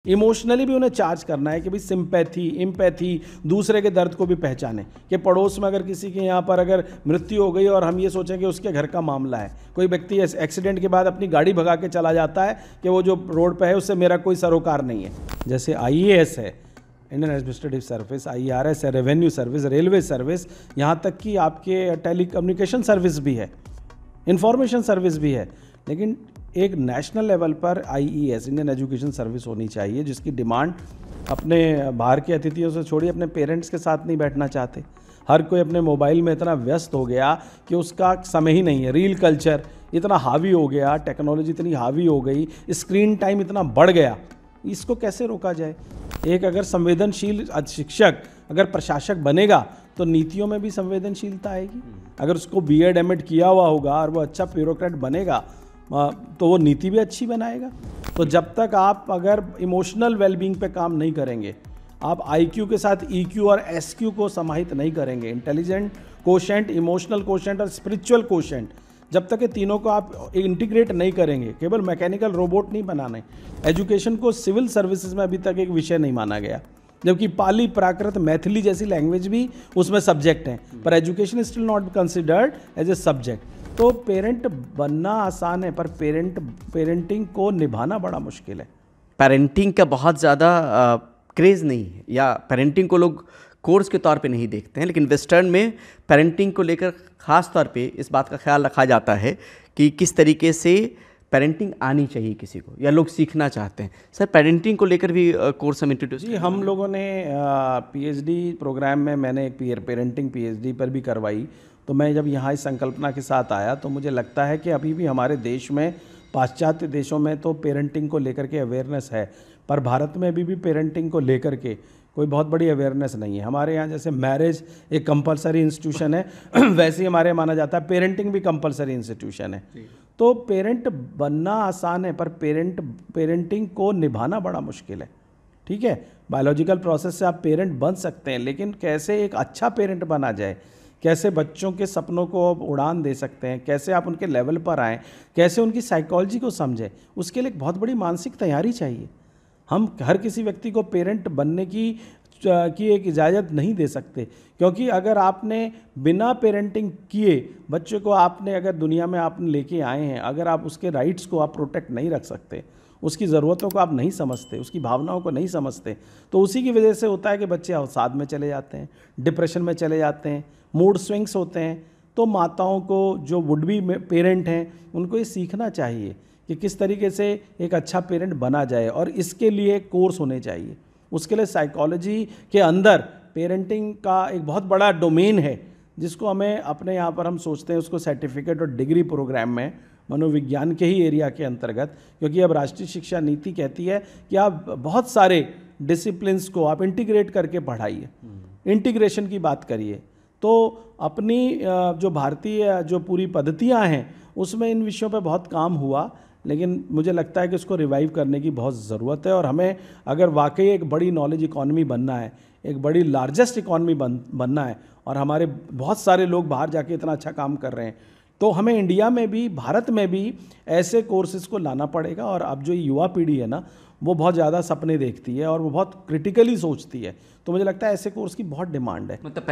Emotionally भी उन्हें charge करना है कि भाई सिंपैथी, एम्पैथी, दूसरे के दर्द को भी पहचाने कि पड़ोस में अगर किसी के यहाँ पर अगर मृत्यु हो गई और हम ये सोचें कि उसके घर का मामला है, कोई व्यक्ति एक्सीडेंट के बाद अपनी गाड़ी भगा के चला जाता है कि वो जो रोड पे है उससे मेरा कोई सरोकार नहीं है। जैसे IAS है, इंडियन एडमिनिस्ट्रेटिव सर्विस, IRS है, रेवेन्यू सर्विस, रेलवे सर्विस, यहाँ तक कि आपके टेलीकम्युनिकेशन सर्विस भी है, इंफॉर्मेशन सर्विस भी है। लेकिन एक नेशनल लेवल पर IES, इंडियन एजुकेशन सर्विस होनी चाहिए, जिसकी डिमांड अपने बाहर के अतिथियों से छोड़िए, अपने पेरेंट्स के साथ नहीं बैठना चाहते। हर कोई अपने मोबाइल में इतना व्यस्त हो गया कि उसका समय ही नहीं है। रील कल्चर इतना हावी हो गया, टेक्नोलॉजी इतनी हावी हो गई, स्क्रीन टाइम इतना बढ़ गया, इसको कैसे रोका जाए? एक अगर संवेदनशील शिक्षक, अगर प्रशासक बनेगा तो नीतियों में भी संवेदनशीलता आएगी। अगर उसको BEd M.Ed किया हुआ होगा और वो अच्छा ब्यूरोक्रेट बनेगा तो वो नीति भी अच्छी बनाएगा। तो जब तक आप अगर इमोशनल वेलबींग पे काम नहीं करेंगे, आप IQ के साथ EQ और SQ को समाहित नहीं करेंगे, इंटेलिजेंट कोशेंट, इमोशनल कोशेंट और स्पिरिचुअल कोशेंट, जब तक ये तीनों को आप इंटीग्रेट नहीं करेंगे, केवल मैकेनिकल रोबोट नहीं बनाने। एजुकेशन को सिविल सर्विसेज में अभी तक एक विषय नहीं माना गया, जबकि पाली, प्राकृत, मैथिली जैसी लैंग्वेज भी उसमें सब्जेक्ट हैं, पर education still not considered as a subject. तो पेरेंट बनना आसान है, पर पेरेंटिंग को निभाना बड़ा मुश्किल है। पेरेंटिंग का बहुत ज़्यादा क्रेज़ नहीं है, या पेरेंटिंग को लोग कोर्स के तौर पे नहीं देखते हैं, लेकिन वेस्टर्न में पेरेंटिंग को लेकर ख़ास तौर पे इस बात का ख्याल रखा जाता है कि किस तरीके से पेरेंटिंग आनी चाहिए किसी को, या लोग सीखना चाहते हैं। सर, पेरेंटिंग को लेकर भी कोर्स हम इंट्रोड्यूस जी, हम लोगों ने PhD प्रोग्राम में, मैंने एक पेरेंटिंग PhD पर भी करवाई। तो मैं जब यहाँ इस संकल्पना के साथ आया तो मुझे लगता है कि अभी भी हमारे देश में, पाश्चात्य देशों में तो पेरेंटिंग को लेकर के अवेयरनेस है, पर भारत में अभी भी पेरेंटिंग को लेकर के कोई बहुत बड़ी अवेयरनेस नहीं है। हमारे यहाँ जैसे मैरिज एक कंपलसरी इंस्टीट्यूशन है वैसे ही हमारे यहाँ माना जाता है पेरेंटिंग भी कंपलसरी इंस्टीट्यूशन है। तो पेरेंट बनना आसान है, पर पेरेंटिंग को निभाना बड़ा मुश्किल है। ठीक है, बायोलॉजिकल प्रोसेस से आप पेरेंट बन सकते हैं, लेकिन कैसे एक अच्छा पेरेंट बना जाए, कैसे बच्चों के सपनों को आप उड़ान दे सकते हैं, कैसे आप उनके लेवल पर आएँ, कैसे उनकी साइकोलॉजी को समझें, उसके लिए एक बहुत बड़ी मानसिक तैयारी चाहिए। हम हर किसी व्यक्ति को पेरेंट बनने की एक इजाज़त नहीं दे सकते, क्योंकि अगर आपने बिना पेरेंटिंग किए बच्चे को, आपने अगर दुनिया में आपने लेके आए हैं, अगर आप उसके राइट्स को आप प्रोटेक्ट नहीं रख सकते, उसकी ज़रूरतों को आप नहीं समझते, उसकी भावनाओं को नहीं समझते, तो उसी की वजह से होता है कि बच्चे अवसाद में चले जाते हैं, डिप्रेशन में चले जाते हैं, मूड स्विंग्स होते हैं। तो माताओं को, जो वुड बी पेरेंट हैं, उनको ये सीखना चाहिए कि किस तरीके से एक अच्छा पेरेंट बना जाए, और इसके लिए कोर्स होने चाहिए। उसके लिए साइकोलॉजी के अंदर पेरेंटिंग का एक बहुत बड़ा डोमेन है, जिसको हमें अपने यहाँ पर हम सोचते हैं उसको सर्टिफिकेट और डिग्री प्रोग्राम में, मनोविज्ञान के ही एरिया के अंतर्गत, क्योंकि अब राष्ट्रीय शिक्षा नीति कहती है कि आप बहुत सारे डिसिप्लिन्स को आप इंटीग्रेट करके पढ़ाइए, इंटीग्रेशन की बात करिए। तो अपनी जो भारतीय जो पूरी पद्धतियाँ हैं उसमें इन विषयों पर बहुत काम हुआ, लेकिन मुझे लगता है कि उसको रिवाइव करने की बहुत ज़रूरत है। और हमें अगर वाकई एक बड़ी नॉलेज इकॉनमी बनना है, एक बड़ी लार्जेस्ट इकॉनमी बनना है, और हमारे बहुत सारे लोग बाहर जाके इतना अच्छा काम कर रहे हैं, तो हमें इंडिया में भी, भारत में भी ऐसे कोर्सेज़ को लाना पड़ेगा। और अब जो युवा पीढ़ी है ना, वो बहुत ज़्यादा सपने देखती है और वो बहुत क्रिटिकली सोचती है, तो मुझे लगता है ऐसे कोर्स की बहुत डिमांड है। मतलब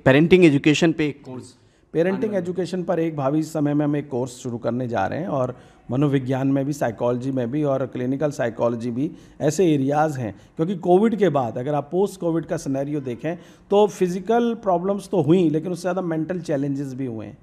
पेरेंटिंग एजुकेशन पे एक कोर्स, पेरेंटिंग एजुकेशन पर एक भावी समय में हम एक कोर्स शुरू करने जा रहे हैं, और मनोविज्ञान में भी, साइकोलॉजी में भी, और क्लिनिकल साइकोलॉजी भी ऐसे एरियाज़ हैं। क्योंकि कोविड के बाद अगर आप पोस्ट कोविड का सिनेरियो देखें तो फिज़िकल प्रॉब्लम्स तो हुई, लेकिन उससे ज़्यादा मेंटल चैलेंजेस भी हुए हैं।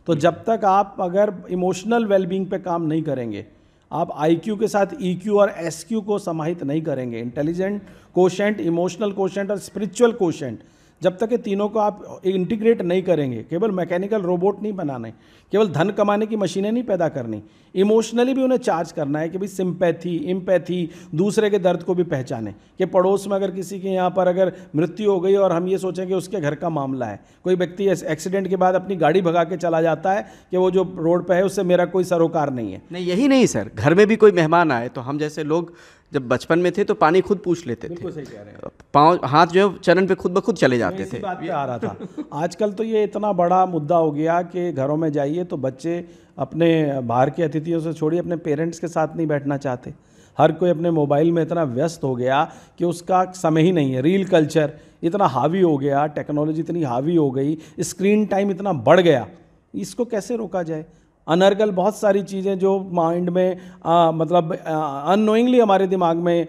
तो जब तक आप अगर इमोशनल वेलबींग पे काम नहीं करेंगे, आप IQ के साथ EQ और SQ को समाहित नहीं करेंगे, इंटेलिजेंट कोशेंट, इमोशनल कोशेंट और स्पिरिचुअल कोशेंट, जब तक ये तीनों को आप इंटीग्रेट नहीं करेंगे, केवल मैकेनिकल रोबोट नहीं बनाने, केवल धन कमाने की मशीनें नहीं पैदा करनी, इमोशनली भी उन्हें चार्ज करना है कि भाई सिंपैथी, एम्पैथी, दूसरे के दर्द को भी पहचाने कि पड़ोस में अगर किसी के यहाँ पर अगर मृत्यु हो गई और हम ये सोचें कि उसके घर का मामला है, कोई व्यक्ति एक्सीडेंट के बाद अपनी गाड़ी भगा के चला जाता है कि वो जो रोड पे है उससे मेरा कोई सरोकार नहीं है। नहीं, यही नहीं सर, घर में भी कोई मेहमान आए तो हम जैसे लोग जब बचपन में थे तो पानी खुद पूछ लेते थे, बिल्कुल सही कह रहे हैं, पाँव हाथ जो है चरण पे खुद ब खुद चले जाते थे। बात पे आ रहा था। आजकल तो ये इतना बड़ा मुद्दा हो गया कि घरों में जाइए तो बच्चे अपने बाहर के अतिथियों से छोड़िए, अपने पेरेंट्स के साथ नहीं बैठना चाहते। हर कोई अपने मोबाइल में इतना व्यस्त हो गया कि उसका समय ही नहीं है। रील कल्चर इतना हावी हो गया, टेक्नोलॉजी इतनी हावी हो गई, स्क्रीन टाइम इतना बढ़ गया, इसको कैसे रोका जाए? अनर्गल बहुत सारी चीज़ें जो माइंड में मतलब अननोइंगली हमारे दिमाग में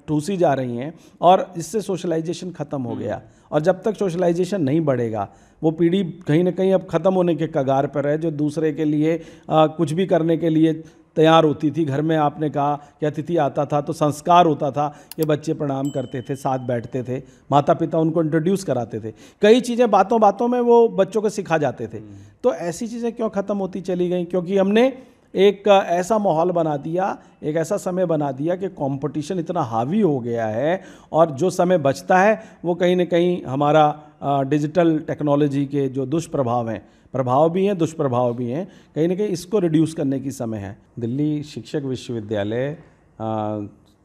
ठूसी जा रही हैं, और इससे सोशलाइजेशन ख़त्म हो गया। और जब तक सोशलाइजेशन नहीं बढ़ेगा, वो पीढ़ी कहीं ना कहीं अब ख़त्म होने के कगार पर है, जो दूसरे के लिए कुछ भी करने के लिए तैयार होती थी। घर में आपने कहा कि अतिथि आता था तो संस्कार होता था कि बच्चे प्रणाम करते थे, साथ बैठते थे, माता पिता उनको इंट्रोड्यूस कराते थे, कई चीज़ें बातों बातों में वो बच्चों को सिखा जाते थे। तो ऐसी चीज़ें क्यों ख़त्म होती चली गई? क्योंकि हमने एक ऐसा माहौल बना दिया, एक ऐसा समय बना दिया कि कंपटीशन इतना हावी हो गया है, और जो समय बचता है वो कहीं ना कहीं हमारा डिजिटल टेक्नोलॉजी के जो दुष्प्रभाव हैं, प्रभाव भी हैं दुष्प्रभाव भी हैं, कहीं ना कहीं इसको रिड्यूस करने की समय है। दिल्ली शिक्षक विश्वविद्यालय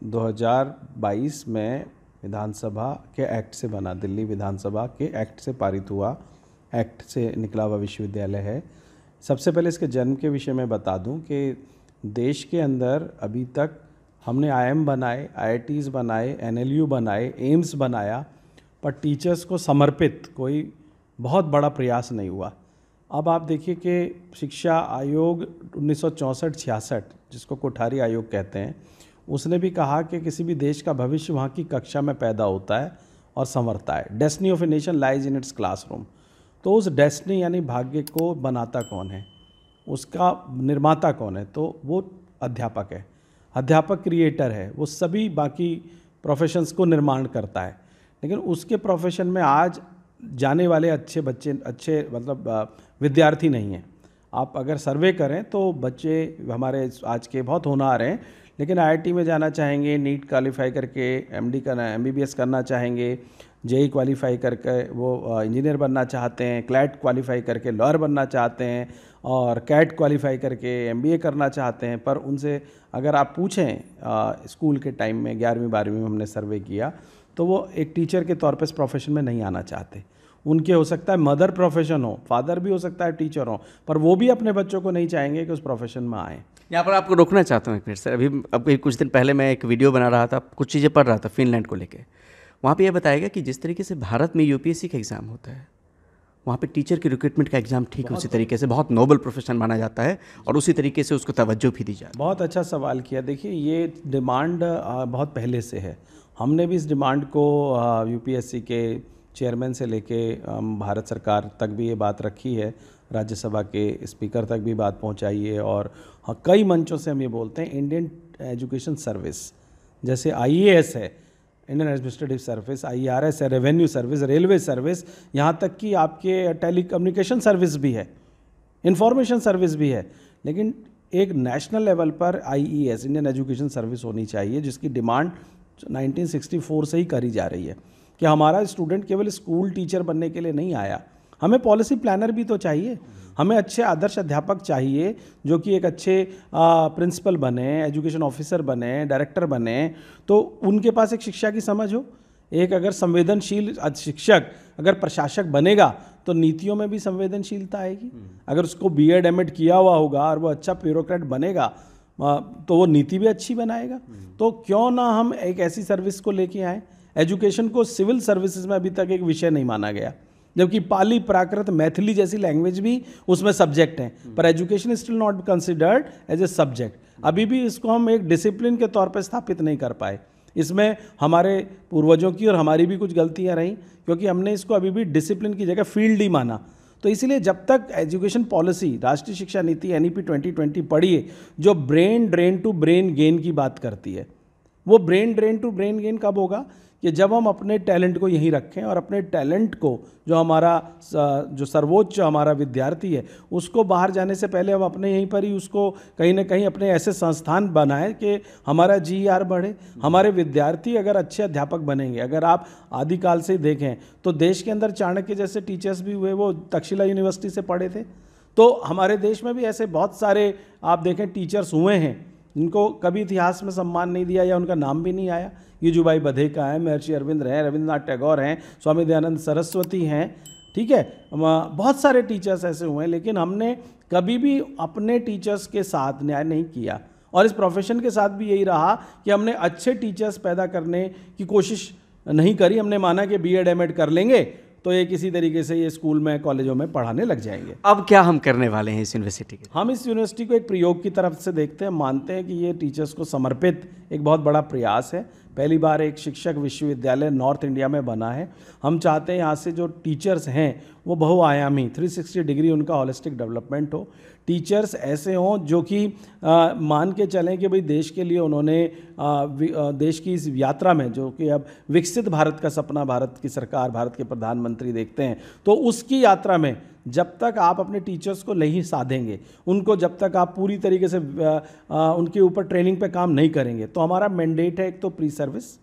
2022 में विधानसभा के एक्ट से बना, दिल्ली विधानसभा के एक्ट से पारित हुआ, एक्ट से निकला हुआ विश्वविद्यालय है। सबसे पहले इसके जन्म के विषय में बता दूं कि देश के अंदर अभी तक हमने IIM बनाए, IITs बनाए, NLU बनाए, एम्स बनाया, पर टीचर्स को समर्पित कोई बहुत बड़ा प्रयास नहीं हुआ। अब आप देखिए कि शिक्षा आयोग 1964-66, जिसको कोठारी आयोग कहते हैं, उसने भी कहा कि किसी भी देश का भविष्य वहाँ की कक्षा में पैदा होता है और संवरता है। Destiny of a nation lies in its classroom. तो उस डेस्टिनी यानी भाग्य को बनाता कौन है, उसका निर्माता कौन है? तो वो अध्यापक है। अध्यापक क्रिएटर है, वो सभी बाकी प्रोफेशंस को निर्माण करता है। लेकिन उसके प्रोफेशन में आज जाने वाले अच्छे बच्चे, अच्छे मतलब विद्यार्थी नहीं हैं। आप अगर सर्वे करें तो बच्चे हमारे आज के बहुत होनहार हैं, लेकिन IIT में जाना चाहेंगे, नीट क्वालिफाई करके MD करना, MBBS करना चाहेंगे, JEE क्वालिफाई करके वो इंजीनियर बनना चाहते हैं, क्लैट क्वालिफाई करके लॉयर बनना चाहते हैं, और कैट क्वालिफाई करके MBA करना चाहते हैं। पर उनसे अगर आप पूछें स्कूल के टाइम में 11वीं 12वीं में हमने सर्वे किया, तो वो एक टीचर के तौर पे इस प्रोफेशन में नहीं आना चाहते। उनके हो सकता है मदर प्रोफेशन हो, फादर भी हो सकता है टीचर हो, पर वो भी अपने बच्चों को नहीं चाहेंगे कि उस प्रोफेशन में आएँ। यहाँ पर आपको रोकना चाहता हूँ एक मिनट सर। अभी कुछ दिन पहले मैं एक वीडियो बना रहा था, कुछ चीज़ें पढ़ रहा था फिनलैंड को लेके। वहाँ पे यह बताया गया कि जिस तरीके से भारत में UPSC का एग्ज़ाम होता है, वहाँ पे टीचर के रिक्रूटमेंट का एग्ज़ाम ठीक उसी तरीके से बहुत नोबल प्रोफेशन माना जाता है, और उसी तरीके से उसको तवज्जो भी दी जाती है। बहुत अच्छा सवाल किया। देखिए, ये डिमांड बहुत पहले से है। हमने भी इस डिमांड को UPSC के चेयरमैन से लेके भारत सरकार तक भी ये बात रखी है, राज्यसभा के स्पीकर तक भी बात पहुंचाई है, और हाँ, कई मंचों से हम ये बोलते हैं। इंडियन एजुकेशन सर्विस जैसे IAS है, इंडियन एडमिनिस्ट्रेटिव सर्विस, IRS है, रेवेन्यू सर्विस, रेलवे सर्विस, यहाँ तक कि आपके टेलीकम्युनिकेशन सर्विस भी है, इंफॉर्मेशन सर्विस भी है। लेकिन एक नेशनल लेवल पर IES, इंडियन एजुकेशन सर्विस होनी चाहिए, जिसकी डिमांड 1964 से ही करी जा रही है कि हमारा स्टूडेंट केवल स्कूल टीचर बनने के लिए नहीं आया, हमें पॉलिसी प्लानर भी तो चाहिए, हमें अच्छे आदर्श अध्यापक चाहिए जो कि एक अच्छे प्रिंसिपल बने, एजुकेशन ऑफिसर बने, डायरेक्टर बने, तो उनके पास एक शिक्षा की समझ हो। एक अगर संवेदनशील शिक्षक अगर प्रशासक बनेगा तो नीतियों में भी संवेदनशीलता आएगी। अगर उसको BEd M.Ed किया हुआ होगा और वो अच्छा ब्यूरोक्रेट बनेगा तो वो नीति भी अच्छी बनाएगा। तो क्यों ना हम एक ऐसी सर्विस को लेके आए। एजुकेशन को सिविल सर्विसेज में अभी तक एक विषय नहीं माना गया, जबकि पाली, प्राकृत, मैथिली जैसी लैंग्वेज भी उसमें सब्जेक्ट हैं, पर education still not considered as a subject. अभी भी इसको हम एक डिसिप्लिन के तौर पर स्थापित नहीं कर पाए। इसमें हमारे पूर्वजों की और हमारी भी कुछ गलतियां रहीं, क्योंकि हमने इसको अभी भी डिसिप्लिन की जगह फील्ड ही माना। तो इसीलिए जब तक एजुकेशन पॉलिसी, राष्ट्रीय शिक्षा नीति NEP 2020 पढ़िए, जो brain drain to brain gain की बात करती है, वो brain drain to brain gain कब होगा कि जब हम अपने टैलेंट को यहीं रखें और अपने टैलेंट को, जो हमारा जो सर्वोच्च हमारा विद्यार्थी है, उसको बाहर जाने से पहले हम अपने यहीं पर ही उसको कहीं ना कहीं अपने ऐसे संस्थान बनाएं कि हमारा GER बढ़े। हमारे विद्यार्थी अगर अच्छे अध्यापक बनेंगे, अगर आप आदिकाल से देखें तो देश के अंदर चाणक्य जैसे टीचर्स भी हुए, वो तक्षशिला यूनिवर्सिटी से पढ़े थे। तो हमारे देश में भी ऐसे बहुत सारे आप देखें टीचर्स हुए हैं जिनको कभी इतिहास में सम्मान नहीं दिया या उनका नाम भी नहीं आया। यूजुभाई बधेका हैं, महर्षि अरविंद हैं, रविंद्रनाथ टैगोर हैं, स्वामी दयानंद सरस्वती हैं, ठीक है, बहुत सारे टीचर्स ऐसे हुए हैं। लेकिन हमने कभी भी अपने टीचर्स के साथ न्याय नहीं किया और इस प्रोफेशन के साथ भी यही रहा कि हमने अच्छे टीचर्स पैदा करने की कोशिश नहीं करी। हमने माना कि बीएड एमएड कर लेंगे तो ये किसी तरीके से ये स्कूल में कॉलेजों में पढ़ाने लग जाएंगे। अब क्या हम करने वाले हैं इस यूनिवर्सिटी के? हम इस यूनिवर्सिटी को एक प्रयोग की तरफ से देखते हैं, मानते हैं कि ये टीचर्स को समर्पित एक बहुत बड़ा प्रयास है। पहली बार एक शिक्षक विश्वविद्यालय नॉर्थ इंडिया में बना है। हम चाहते हैं यहाँ से जो टीचर्स हैं वो बहुआयामी 360 डिग्री उनका होलिस्टिक डेवलपमेंट हो। टीचर्स ऐसे हों जो कि मान के चलें कि भाई देश के लिए उन्होंने देश की इस यात्रा में, जो कि अब विकसित भारत का सपना भारत की सरकार, भारत के प्रधानमंत्री देखते हैं, तो उसकी यात्रा में जब तक आप अपने टीचर्स को नहीं साधेंगे, उनको जब तक आप पूरी तरीके से उनके ऊपर ट्रेनिंग पे काम नहीं करेंगे, तो हमारा मैंडेट है एक तो प्री सर्विस,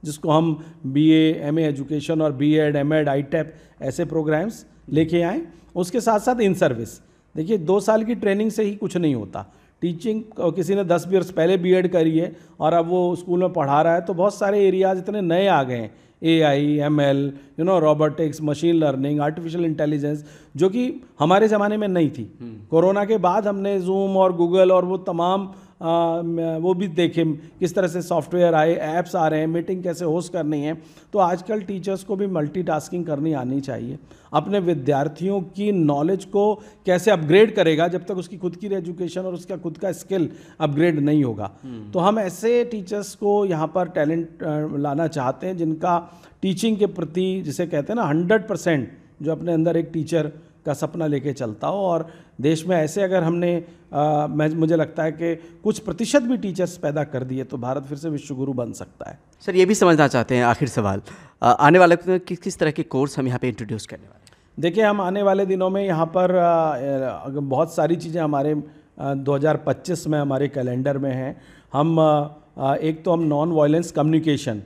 जिसको हम बीए, एमए एजुकेशन और बीएड, एमएड, आईटेप ऐसे प्रोग्राम्स लेके आएँ। उसके साथ साथ इन सर्विस। देखिए 2 साल की ट्रेनिंग से ही कुछ नहीं होता। टीचिंग किसी ने 10 वर्ष पहले बीएड करी है और अब वो स्कूल में पढ़ा रहा है, तो बहुत सारे एरियाज इतने नए आ गए हैं, AI, ML, robotics, machine learning, artificial intelligence, जो कि हमारे ज़माने में नहीं थी। कोरोना के बाद हमने जूम और गूगल और वो तमाम वो भी देखे किस तरह से सॉफ्टवेयर आए, ऐप्स आ रहे हैं, मीटिंग कैसे होस्ट करनी है। तो आजकल टीचर्स को भी मल्टीटास्किंग करनी आनी चाहिए। अपने विद्यार्थियों की नॉलेज को कैसे अपग्रेड करेगा जब तक उसकी खुद की एजुकेशन और उसका खुद का स्किल अपग्रेड नहीं होगा। तो हम ऐसे टीचर्स को यहाँ पर टैलेंट लाना चाहते हैं जिनका टीचिंग के प्रति, जिसे कहते हैं ना 100%, जो अपने अंदर एक टीचर का सपना लेके चलता हो। और देश में ऐसे अगर हमने मुझे लगता है कि कुछ प्रतिशत भी टीचर्स पैदा कर दिए तो भारत फिर से विश्वगुरु बन सकता है। सर ये भी समझना चाहते हैं, आखिर सवाल, आने वाले वक्त में किस तरह के कोर्स हम यहाँ पे इंट्रोड्यूस करने वाले हैं? देखिए हम आने वाले दिनों में यहाँ पर बहुत सारी चीज़ें हमारे 2025 में हमारे कैलेंडर में हैं। हम एक तो हम नॉन वायलेंस कम्युनिकेशन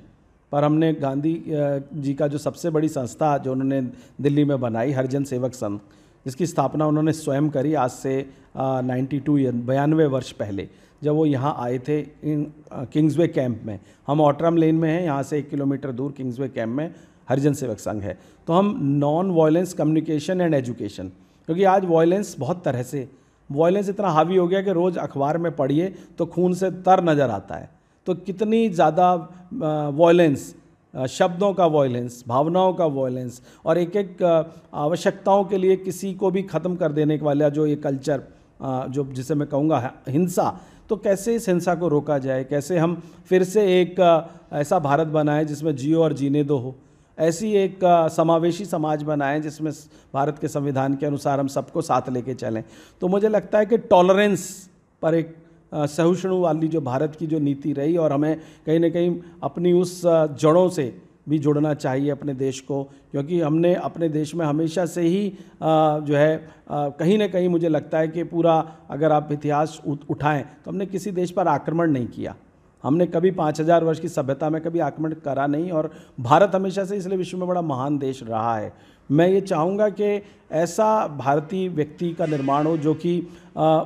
पर हमने गांधी जी का जो सबसे बड़ी संस्था जो उन्होंने दिल्ली में बनाई, हरिजन सेवक संघ, जिसकी स्थापना उन्होंने स्वयं करी आज से 92 वर्ष पहले, जब वो यहाँ आए थे किंग्सवे कैंप में। हम ऑटरम लेन में हैं, यहाँ से 1 किलोमीटर दूर किंग्सवे कैंप में हरिजन सेवक संघ है। तो हम non violence communication and education, क्योंकि आज वायलेंस बहुत तरह से, वायलेंस इतना हावी हो गया कि रोज़ अखबार में पढ़िए तो खून से तर नज़र आता है। तो कितनी ज़्यादा वायलेंस, शब्दों का वायलेंस, भावनाओं का वायलेंस, और एक एक आवश्यकताओं के लिए किसी को भी ख़त्म कर देने वाला जो ये कल्चर, जो जिसे मैं कहूँगा हिंसा, तो कैसे इस हिंसा को रोका जाए, कैसे हम फिर से एक ऐसा भारत बनाएं जिसमें जियो और जीने दो हो, ऐसी एक समावेशी समाज बनाएं जिसमें भारत के संविधान के अनुसार हम सबको साथ लेके चलें। तो मुझे लगता है कि टॉलरेंस पर एक सहिष्णु वाली जो भारत की जो नीति रही, और हमें कहीं ना कहीं अपनी उस जड़ों से भी जुड़ना चाहिए अपने देश को, क्योंकि हमने अपने देश में हमेशा से ही जो है कहीं ना कहीं मुझे लगता है कि पूरा अगर आप इतिहास उठाएं तो हमने किसी देश पर आक्रमण नहीं किया। हमने कभी 5000 वर्ष की सभ्यता में कभी आक्रमण करा नहीं, और भारत हमेशा से इसलिए विश्व में बड़ा महान देश रहा है। मैं ये चाहूँगा कि ऐसा भारतीय व्यक्ति का निर्माण हो जो कि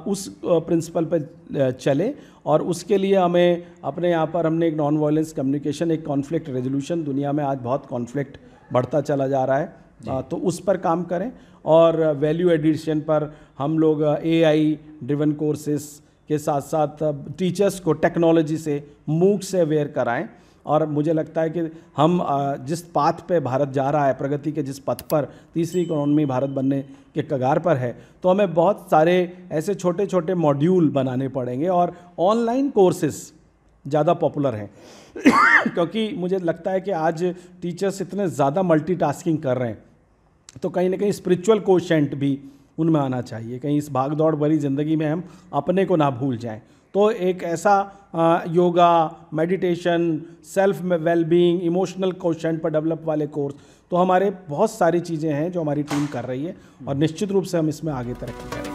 उस प्रिंसिपल पर चले, और उसके लिए हमें अपने यहाँ पर हमने एक नॉन वायलेंस कम्युनिकेशन, एक कॉन्फ्लिक्ट रेजोल्यूशन, दुनिया में आज बहुत कॉन्फ्लिक्ट बढ़ता चला जा रहा है, तो उस पर काम करें। और वैल्यू एडिशन पर हम लोग AI ड्रिवन कोर्सेस के साथ साथ टीचर्स को टेक्नोलॉजी से, मूक से अवेयर कराएं। और मुझे लगता है कि हम जिस पाथ पे भारत जा रहा है, प्रगति के जिस पथ पर, तीसरी इकोनॉमी भारत बनने के कगार पर है, तो हमें बहुत सारे ऐसे छोटे छोटे मॉड्यूल बनाने पड़ेंगे। और ऑनलाइन कोर्सेस ज़्यादा पॉपुलर हैं क्योंकि मुझे लगता है कि आज टीचर्स इतने ज़्यादा मल्टीटास्किंग कर रहे हैं, तो कहीं ना कहीं स्पिरिचुअल कोशेंट भी उनमें आना चाहिए। कहीं इस भाग दौड़ भरी ज़िंदगी में हम अपने को ना भूल जाएं। तो एक ऐसा yoga, meditation, self wellbeing, emotional quotient पर डेवलप वाले कोर्स, तो हमारे बहुत सारी चीज़ें हैं जो हमारी टीम कर रही है, और निश्चित रूप से हम इसमें आगे तरक्की करेंगे।